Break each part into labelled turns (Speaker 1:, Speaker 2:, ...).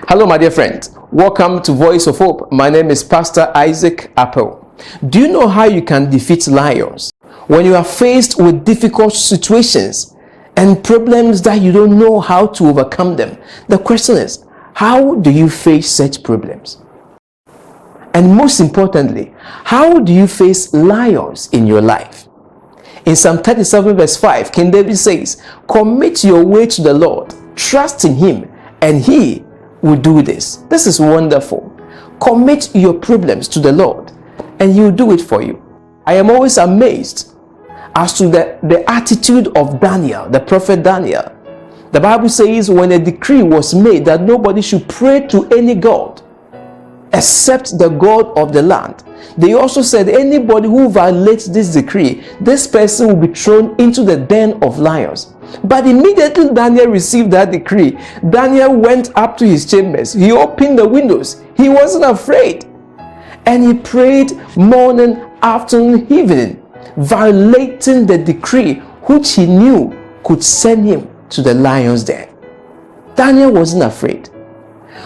Speaker 1: Hello, my dear friend. Welcome to Voice of Hope. My name is Pastor Isaac Appel. Do you know how you can defeat lions? When you are faced with difficult situations and problems that you don't know how to overcome them, the question is, how do you face such problems? And most importantly, how do you face lions in your life? In Psalm 37 verse 5, King David says, "Commit your way to the Lord, trust in Him, and He will do this." This is wonderful. Commit your problems to the Lord and He will do it for you. I am always amazed as to the attitude of Daniel, the prophet Daniel. The Bible says when a decree was made that nobody should pray to any god except the God of the land, they also said anybody who violates this decree, this person will be thrown into the den of lions. But immediately Daniel received that decree, Daniel went up to his chambers. He opened the windows. He wasn't afraid. And he prayed morning, afternoon, evening, violating the decree which he knew could send him to the lion's den. Daniel wasn't afraid.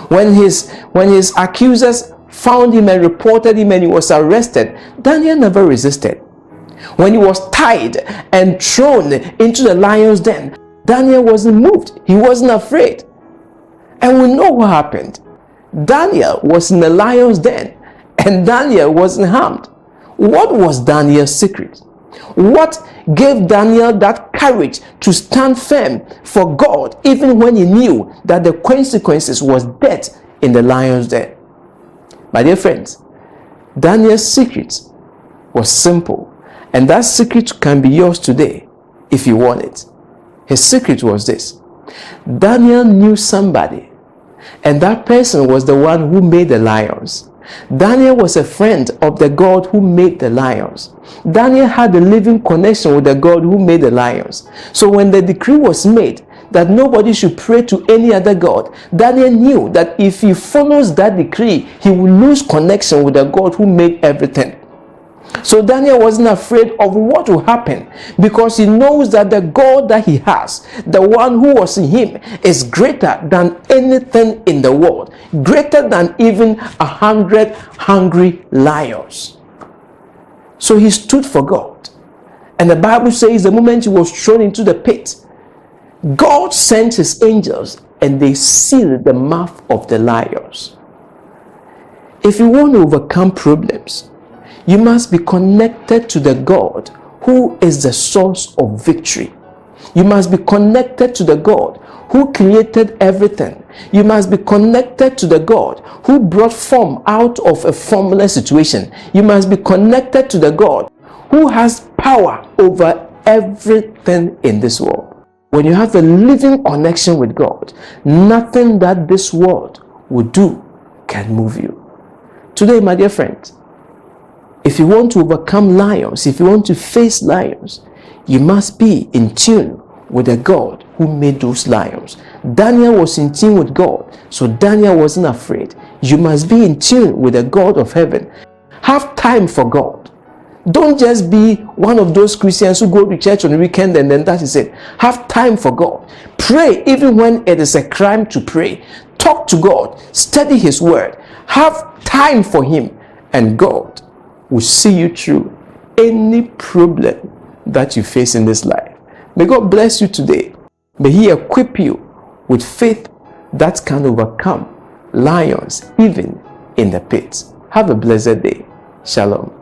Speaker 1: When his accusers found him and reported him and he was arrested, Daniel never resisted. When he was tied and thrown into the lion's den, Daniel wasn't moved. He wasn't afraid. And we know what happened. Daniel was in the lion's den and Daniel wasn't harmed. What was Daniel's secret? What gave Daniel that courage to stand firm for God even when he knew that the consequences was death in the lion's den? My dear friends, Daniel's secret was simple. And that secret can be yours today if you want it. His secret was this. Daniel knew somebody, and that person was the one who made the lions. Daniel was a friend of the God who made the lions. Daniel had a living connection with the God who made the lions. So when the decree was made that nobody should pray to any other God, Daniel knew that if he follows that decree, he will lose connection with the God who made everything. So Daniel wasn't afraid of what will happen because he knows that the God that he has, the one who was in him, is greater than anything in the world, greater than even 100 hungry lions. So he stood for God. And the Bible says the moment he was thrown into the pit, God sent his angels and they sealed the mouth of the lions. If you want to overcome problems, you must be connected to the God who is the source of victory. You must be connected to the God who created everything. You must be connected to the God who brought form out of a formless situation. You must be connected to the God who has power over everything in this world. When you have a living connection with God, nothing that this world will do can move you. Today, my dear friend, if you want to overcome lions, if you want to face lions, you must be in tune with the God who made those lions. Daniel was in tune with God, so Daniel wasn't afraid. You must be in tune with the God of heaven. Have time for God. Don't just be one of those Christians who go to church on the weekend and then that is it. Have time for God. Pray even when it is a crime to pray. Talk to God. Study His word. Have time for Him, and God will see you through any problem that you face in this life. May God bless you today. May He equip you with faith that can overcome lions even in the pit. Have a blessed day. Shalom.